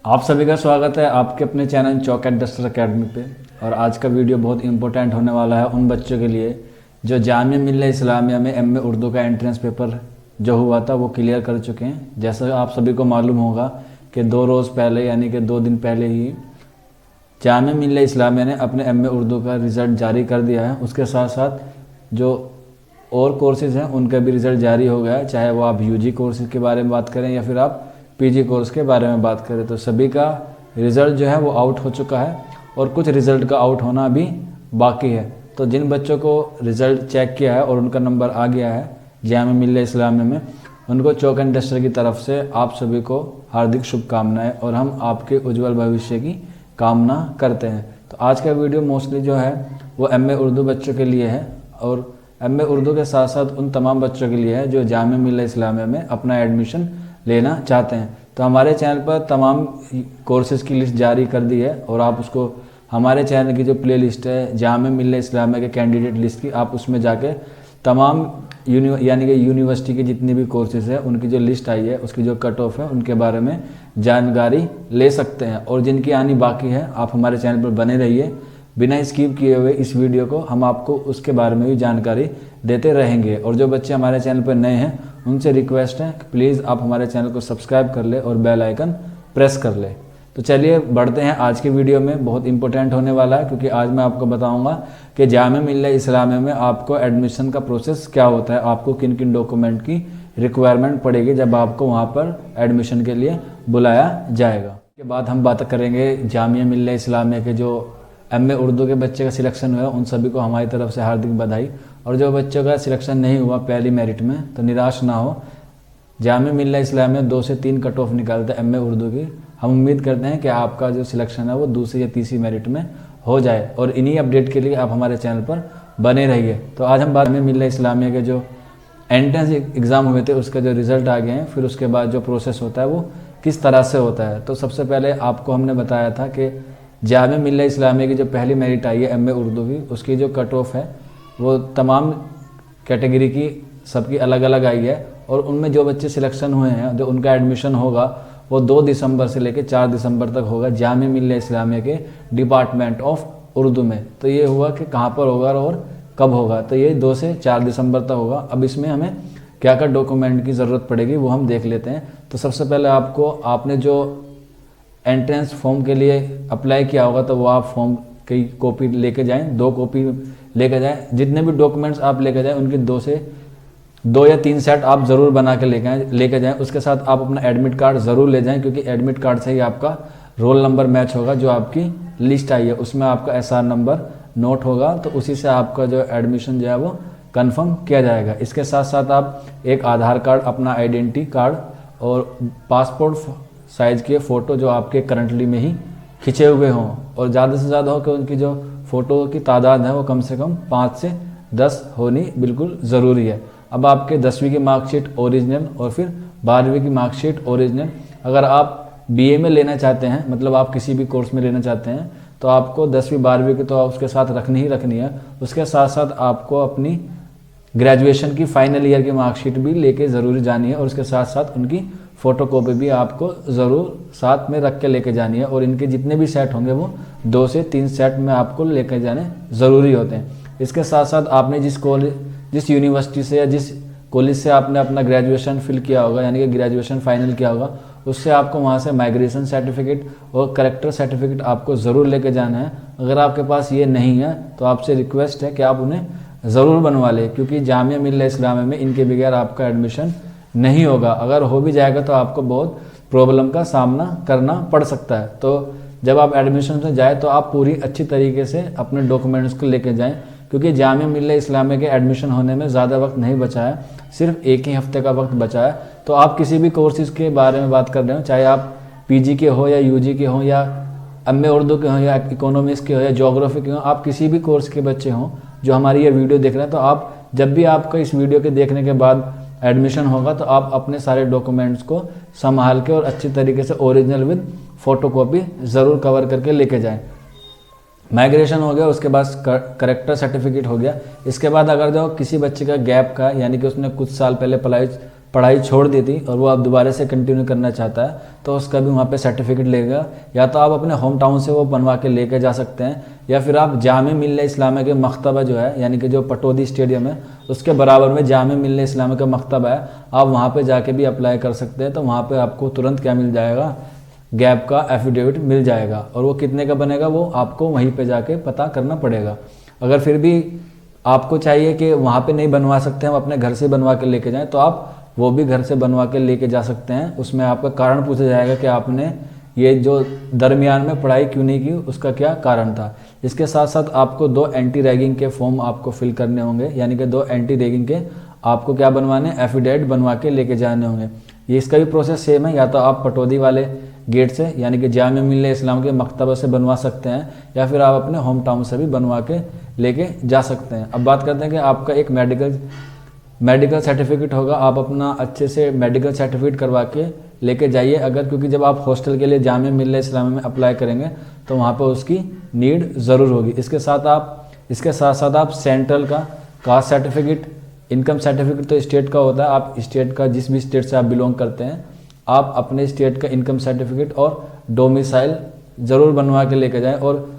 आप सभी का स्वागत है आपके अपने चैनल चौक एट डस्टर अकेडमी पे। और आज का वीडियो बहुत इंपॉर्टेंट होने वाला है उन बच्चों के लिए जो जामिया मिल्लिया इस्लामिया में एमए उर्दू का एंट्रेंस पेपर जो हुआ था वो क्लियर कर चुके हैं। जैसा आप सभी को मालूम होगा कि 2 रोज़ पहले यानी कि 2 दिन पहले ही जामिया मिल्लिया इस्लामिया ने अपने एमए उर्दू का रिज़ल्ट जारी कर दिया है। उसके साथ साथ जो और कोर्सेज़ हैं उनका भी रिज़ल्ट जारी हो गया है, चाहे वो आप यूजी कोर्सेज़ के बारे में बात करें या फिर आप पीजी कोर्स के बारे में बात करें। तो सभी का रिज़ल्ट जो है वो आउट हो चुका है और कुछ रिज़ल्ट का आउट होना अभी बाकी है। तो जिन बच्चों को रिज़ल्ट चेक किया है और उनका नंबर आ गया है जामिया मिल्लिया इस्लामिया में, उनको चौक एंड डस्टर की तरफ से आप सभी को हार्दिक शुभकामनाएं और हम आपके उज्जवल भविष्य की कामना करते हैं। तो आज का वीडियो मोस्टली जो है वो एमए उर्दू बच्चों के लिए है और एमए उर्दू के साथ साथ उन तमाम बच्चों के लिए है जो जामिया मिल्लिया इस्लामिया में अपना एडमिशन लेना चाहते हैं। तो हमारे चैनल पर तमाम कोर्सेज़ की लिस्ट जारी कर दी है और आप उसको हमारे चैनल की जो प्ले लिस्ट है जामिया मिल्लिया इस्लामिया के कैंडिडेट लिस्ट की, आप उसमें जाके तमाम यानी कि यूनिवर्सिटी की जितनी भी कोर्सेज़ है उनकी जो लिस्ट आई है उसकी जो कट ऑफ है उनके बारे में जानकारी ले सकते हैं। और जिनकी आनी बाकी है आप हमारे चैनल पर बने रहिए, बिना स्किप किए हुए इस वीडियो को हम आपको उसके बारे में भी जानकारी देते रहेंगे। और जो बच्चे हमारे चैनल पर नए हैं उनसे रिक्वेस्ट है कि प्लीज़ आप हमारे चैनल को सब्सक्राइब कर ले और बेल आइकन प्रेस कर ले। तो चलिए बढ़ते हैं आज के वीडियो में, बहुत इंपॉर्टेंट होने वाला है क्योंकि आज मैं आपको बताऊंगा कि जामिया मिल्लिया इस्लामिया में आपको एडमिशन का प्रोसेस क्या होता है, आपको किन किन डॉक्यूमेंट की रिक्वायरमेंट पड़ेगी जब आपको वहाँ पर एडमिशन के लिए बुलाया जाएगा। उसके बाद हम बात करेंगे जामिया मिल्लिया इस्लामिया के जो एमए उर्दू के बच्चे का सिलेक्शन हुआ उन सभी को हमारी तरफ से हार्दिक बधाई। और जो बच्चों का सिलेक्शन नहीं हुआ पहली मेरिट में तो निराश ना हो, जामिया मिल्लिया इस्लामिया में 2 से 3 कट ऑफ निकालता है एमए उर्दू की। हम उम्मीद करते हैं कि आपका जो सिलेक्शन है वो दूसरी या तीसरी मेरिट में हो जाए और इन्हीं अपडेट के लिए आप हमारे चैनल पर बने रहिए। तो आज हम बात में मिल्लिया इस्लामिया के जो एंट्रेंस एग्ज़ाम हुए थे उसका जो रिज़ल्ट आ गए हैं, फिर उसके बाद जो प्रोसेस होता है वो किस तरह से होता है। तो सबसे पहले आपको हमने बताया था कि जामिया मिल्लिया इस्लामिया की जो पहली मेरिट आई है एमए उर्दू की, उसकी जो कट ऑफ है वो तमाम कैटेगरी की सबकी अलग अलग आई है और उनमें जो बच्चे सिलेक्शन हुए हैं जो उनका एडमिशन होगा वो 2 दिसंबर से लेकर 4 दिसंबर तक होगा जामिया मिल्लिया इस्लामिया के डिपार्टमेंट ऑफ उर्दू में। तो ये हुआ कि कहाँ पर होगा और कब होगा, तो ये 2 से 4 दिसंबर तक होगा। अब इसमें हमें क्या क्या डॉक्यूमेंट की ज़रूरत पड़ेगी वो हम देख लेते हैं। तो सबसे पहले आपने जो एंट्रेंस फॉर्म के लिए अप्लाई किया होगा तो वो आप फॉर्म की कॉपी लेके जाएं, 2 कॉपी लेके जाएं। जितने भी डॉक्यूमेंट्स आप लेके जाएं उनकी 2 या 3 सेट आप ज़रूर बना के लेके जाएं। उसके साथ आप अपना एडमिट कार्ड ज़रूर ले जाएं क्योंकि एडमिट कार्ड से ही आपका रोल नंबर मैच होगा। जो आपकी लिस्ट आई है उसमें आपका एसआर नंबर नोट होगा तो उसी से आपका जो एडमिशन जो है वो कन्फर्म किया जाएगा। इसके साथ साथ आप एक आधार कार्ड, अपना आइडेंटिटी कार्ड और पासपोर्ट साइज़ के फ़ोटो जो आपके करंटली में ही खिंचे हुए हों और ज़्यादा से ज़्यादा हो कि उनकी जो फ़ोटो की तादाद है वो कम से कम 5 से 10 होनी बिल्कुल ज़रूरी है। अब आपके 10वीं की मार्कशीट ओरिजिनल और फिर 12वीं की मार्कशीट ओरिजिनल। अगर आप बीए में लेना चाहते हैं, मतलब आप किसी भी कोर्स में लेना चाहते हैं, तो आपको 10वीं 12वीं की तो उसके साथ रखनी है। उसके साथ साथ आपको अपनी ग्रेजुएशन की फाइनल ईयर की मार्कशीट भी लेके ज़रूरी जानी है और उसके साथ साथ उनकी फ़ोटोकॉपी भी आपको ज़रूर साथ में रख के लेके जानी है। और इनके जितने भी सेट होंगे वो 2 से 3 सेट में आपको लेके जाने ज़रूरी होते हैं। इसके साथ साथ आपने जिस यूनिवर्सिटी से या जिस कॉलेज से आपने अपना ग्रेजुएशन फिल किया होगा यानी कि ग्रेजुएशन फाइनल किया होगा उससे आपको वहाँ से माइग्रेशन सर्टिफिकेट और करेक्टर सर्टिफिकेट आपको ज़रूर लेके जाना है। अगर आपके पास ये नहीं है तो आपसे रिक्वेस्ट है कि आप उन्हें ज़रूर बनवा लें क्योंकि जामिया मिल्लिया इस्लामिया में इनके बगैर आपका एडमिशन नहीं होगा। अगर हो भी जाएगा तो आपको बहुत प्रॉब्लम का सामना करना पड़ सकता है। तो जब आप एडमिशन में जाए तो आप पूरी अच्छी तरीके से अपने डॉक्यूमेंट्स को लेके जाएं क्योंकि जामिया मिल्लिया इस्लामिया के एडमिशन होने में ज़्यादा वक्त नहीं बचा है, सिर्फ 1 ही हफ्ते का वक्त बचा है। तो आप किसी भी कोर्सेज़ के बारे में बात कर रहे हो, चाहे आप पीजी के हो या यूजी के हो या एमए उर्दू के हो या इकोनॉमिक्स के हो या ज्योग्राफी के हो, आप किसी भी कोर्स के बच्चे हों जो हमारी ये वीडियो देख रहे हैं, तो आप जब भी आपका इस वीडियो के देखने के बाद एडमिशन होगा तो आप अपने सारे डॉक्यूमेंट्स को संभाल के और अच्छी तरीके से ओरिजिनल विद फोटोकॉपी ज़रूर कवर करके लेके जाएं। माइग्रेशन हो गया, उसके बाद करेक्टर सर्टिफिकेट हो गया। इसके बाद अगर जो किसी बच्चे का गैप का यानी कि उसने कुछ साल पहले पढ़ाई छोड़ दी थी और वो अब दोबारा से कंटिन्यू करना चाहता है तो उसका भी वहाँ पे सर्टिफिकेट लेगा। या तो आप अपने होम टाउन से वो बनवा के लेके जा सकते हैं, या फिर आप जामिया मिल्लिया इस्लामिया के मकतबा जो है, यानी कि जो पटौदी स्टेडियम है उसके बराबर में जामिया मिल्लिया इस्लामिया का मकतबा है, आप वहाँ पे जाके भी अप्लाई कर सकते हैं। तो वहाँ पे आपको तुरंत क्या मिल जाएगा, गैप का एफिडेविट मिल जाएगा। और वो कितने का बनेगा वो आपको वहीं पे जाके पता करना पड़ेगा। अगर फिर भी आपको चाहिए कि वहाँ पे नहीं बनवा सकते हम अपने घर से बनवा के लेके जाएं, तो आप वो भी घर से बनवा के लेके जा सकते हैं। उसमें आपका कारण पूछा जाएगा कि आपने ये जो दरमियान में पढ़ाई क्यों नहीं की, उसका क्या कारण था। इसके साथ साथ आपको 2 एंटी रैगिंग के फॉर्म आपको फिल करने होंगे, यानी कि 2 एंटी रैगिंग के आपको क्या बनवाने, एफिडेविट बनवा के लेके जाने होंगे। ये इसका भी प्रोसेस सेम है, या तो आप पटौदी वाले गेट से यानी कि जामिया मिल्लिया इस्लाम के मकतबा से बनवा सकते हैं, या फिर आप अपने होम टाउन से भी बनवा के लेके जा सकते हैं। अब बात करते हैं कि आपका एक मेडिकल सर्टिफिकेट होगा, आप अपना अच्छे से मेडिकल सर्टिफिकेट करवा के लेके जाइए अगर, क्योंकि जब आप हॉस्टल के लिए जामिया मिल्लिया इस्लामिया में अप्लाई करेंगे तो वहाँ पर उसकी नीड ज़रूर होगी। इसके साथ साथ आप सेंट्रल का कास्ट सर्टिफिकेट, इनकम सर्टिफिकेट तो स्टेट का होता है, आप स्टेट का जिस भी स्टेट से आप बिलोंग करते हैं आप अपने स्टेट का इनकम सर्टिफिकेट और डोमिसाइल ज़रूर बनवा के लेके जाएं। और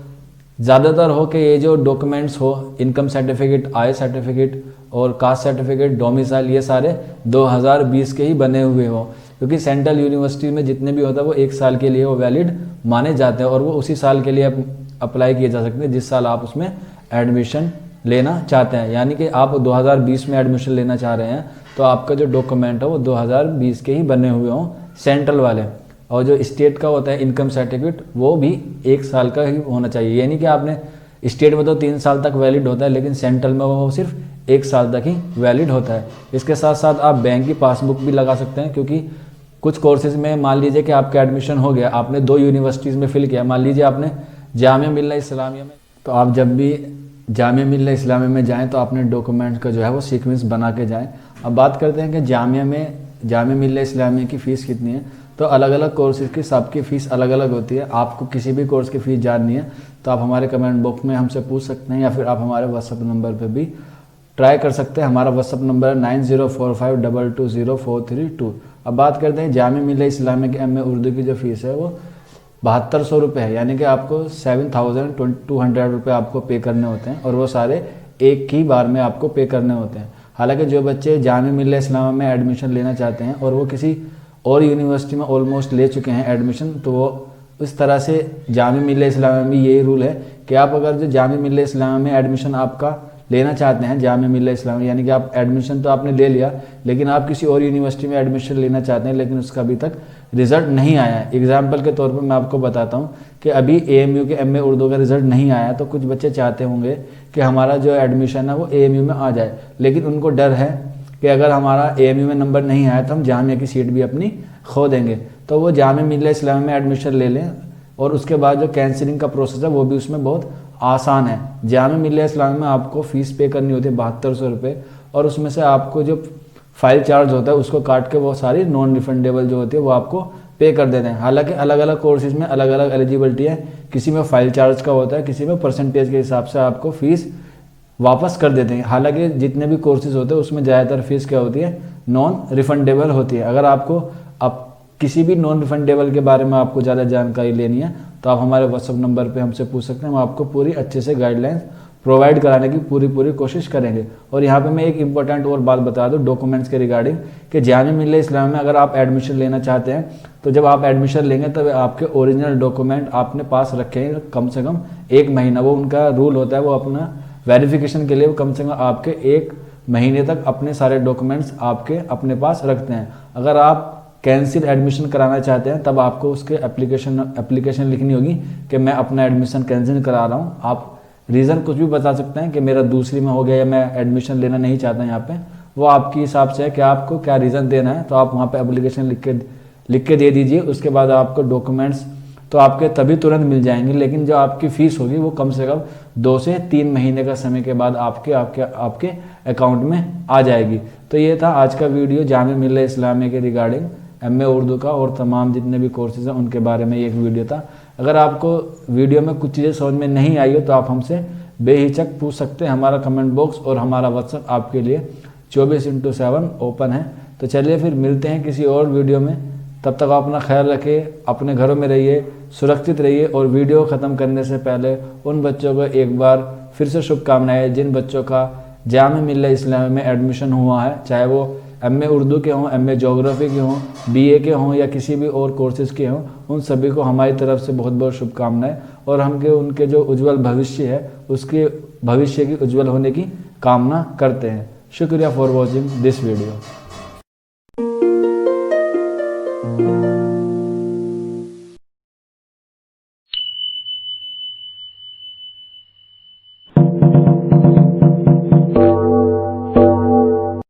ज़्यादातर हो कि ये जो डॉक्यूमेंट्स हो, इनकम सर्टिफिकेट, आय सर्टिफिकेट और कास्ट सर्टिफिकेट, डोमिसाइल, ये सारे 2020 के ही बने हुए हो, क्योंकि सेंट्रल यूनिवर्सिटी में जितने भी होता है वो 1 साल के लिए वो वैलिड माने जाते हैं और वो उसी साल के लिए अप्लाई किए जा सकते हैं जिस साल आप उसमें एडमिशन लेना चाहते हैं। यानी कि आप 2020 में एडमिशन लेना चाह रहे हैं तो आपका जो डॉक्यूमेंट है वो 2020 के ही बने हुए हों, सेंट्रल वाले। और जो स्टेट का होता है इनकम सर्टिफिकेट वो भी 1 साल का ही होना चाहिए। यानी कि आपने स्टेट में तो 3 साल तक वैलिड होता है, लेकिन सेंट्रल में वो सिर्फ 1 साल तक ही वैलिड होता है। इसके साथ साथ आप बैंक की पासबुक भी लगा सकते हैं, क्योंकि कुछ कोर्सेज में मान लीजिए कि आपका एडमिशन हो गया, आपने 2 यूनिवर्सिटीज़ में फिल किया, मान लीजिए आपने जामिया मिल्लिया इस्लामिया में, तो आप जब भी जामिया मिल्लिया इस्लामिया में जाएं तो अपने डॉक्यूमेंट का जो है वो सीक्वेंस बना के जाएं। अब बात करते हैं कि जामिया मिल्लिया इस्लामिया की फ़ीस कितनी है। तो अलग अलग कोर्सेज की सबकी फ़ीस अलग अलग होती है। आपको किसी भी कोर्स की फ़ीस जाननी है तो आप हमारे कमेंट बॉक्स में हमसे पूछ सकते हैं, या फिर आप हमारे व्हाट्सअप नंबर पर भी ट्राई कर सकते हैं। हमारा व्हाट्सअप नंबर है 9045220432। अब बात करते हैं जामिया मिल्लिया इस्लामिया की MA उर्दू की जो फ़ीस है वो 7200 रुपये है, यानी कि आपको 7200 रुपये आपको पे करने होते हैं और वो सारे एक ही बार में आपको पे करने होते हैं। हालांकि जो बच्चे जामिया मिल्लिया इस्लामिया में एडमिशन लेना चाहते हैं और वो किसी और यूनिवर्सिटी में ऑलमोस्ट ले चुके हैं एडमिशन, तो वो इस तरह से जामिया मिल्लिया इस्लामिया में यही रूल है कि आप अगर जो जामिया मिल्लिया इस्लामिया में एडमिशन आपका लेना चाहते हैं, जामिया मिल्लिया इस्लामिया यानी कि आप एडमिशन तो आपने ले लिया लेकिन आप किसी और यूनिवर्सिटी में एडमिशन लेना चाहते हैं लेकिन उसका अभी तक रिजल्ट नहीं आया है। एग्जाम्पल के तौर पर मैं आपको बताता हूँ कि अभी AMU के MA उर्दू का रिजल्ट नहीं आया, तो कुछ बच्चे चाहते होंगे कि हमारा जो एडमिशन है वो AMU में आ जाए, लेकिन उनको डर है कि अगर हमारा AMU में नंबर नहीं आया तो हम जामिया की सीट भी अपनी खो देंगे। तो वो जामिया मिल्लिया इस्लामिया में एडमिशन ले लें और उसके बाद जो कैंसिलिंग का प्रोसेस है वो भी उसमें बहुत आसान है। जामिया मिल्लिया इस्लामिया में आपको फ़ीस पे करनी होती है 7200 रुपये, और उसमें से आपको जो फाइल चार्ज होता है उसको काट के वो सारी नॉन रिफंडेबल जो होती है वो आपको पे कर देते हैं। हालांकि अलग अलग कोर्सेज में अलग अलग एलिजिबिलिटी है, किसी में फाइल चार्ज का होता है, किसी में परसेंटेज के हिसाब से आपको फ़ीस वापस कर देते हैं। हालांकि जितने भी कोर्सेज होते हैं उसमें ज़्यादातर फीस क्या होती है, नॉन रिफंडेबल होती है। अगर आपको अब किसी भी नॉन रिफंडेबल के बारे में आपको ज़्यादा जानकारी लेनी है तो आप हमारे व्हाट्सअप नंबर पे हमसे पूछ सकते हैं, हम आपको पूरी अच्छे से गाइडलाइंस प्रोवाइड कराने की पूरी कोशिश करेंगे। और यहाँ पे मैं एक इम्पॉर्टेंट और बात बता दूँ डॉक्यूमेंट्स के रिगार्डिंग कि जामिया मिल्लिया इस्लामिया में अगर आप एडमिशन लेना चाहते हैं तो जब आप एडमिशन लेंगे तब आपके ओरिजिनल डॉक्यूमेंट आपने पास रखें कम से कम 1 महीना। वो उनका रूल होता है, वो अपना वेरिफिकेशन के लिए कम से कम आपके 1 महीने तक अपने सारे डॉक्यूमेंट्स आपके अपने पास रखते हैं। अगर आप कैंसिल एडमिशन कराना चाहते हैं तब आपको उसके एप्लीकेशन लिखनी होगी कि मैं अपना एडमिशन कैंसिल करा रहा हूँ। आप रीज़न कुछ भी बता सकते हैं कि मेरा दूसरी में हो गया या मैं एडमिशन लेना नहीं चाहता यहाँ पे, वो आपके हिसाब से है कि आपको क्या रीज़न देना है। तो आप वहाँ पे एप्लीकेशन लिख के दे दीजिए। उसके बाद आपको डॉक्यूमेंट्स तो आपके तभी तुरंत मिल जाएंगे, लेकिन जो आपकी फ़ीस होगी वो कम से कम 2 से 3 महीने का समय के बाद आपके अकाउंट में आ जाएगी। तो ये था आज का वीडियो जामिया मिल्लिया इस्लामिया के रिगार्डिंग MA उर्दू का और तमाम जितने भी कोर्सेज हैं उनके बारे में एक वीडियो था। अगर आपको वीडियो में कुछ चीज़ें समझ में नहीं आई हो तो आप हमसे बेहिचक पूछ सकते हैं। हमारा कमेंट बॉक्स और हमारा व्हाट्सएप आपके लिए 24/7 ओपन है। तो चलिए फिर मिलते हैं किसी और वीडियो में। तब तक आप अपना ख्याल रखिए, अपने घरों में रहिए, सुरक्षित रहिए। और वीडियो ख़त्म करने से पहले उन बच्चों को एक बार फिर से शुभकामनाएं जिन बच्चों का जामिया मिल्लत इस्लामिया में एडमिशन हुआ है, चाहे वो एमए उर्दू के हों, एमए ज्योग्राफी के हों, बीए के हों या किसी भी और कोर्सेज़ के हों, उन सभी को हमारी तरफ से बहुत बहुत शुभकामनाएं। और हम उनके जो उज्जवल भविष्य है उसके भविष्य की उज्जवल होने की कामना करते हैं। शुक्रिया फॉर वॉचिंग दिस वीडियो।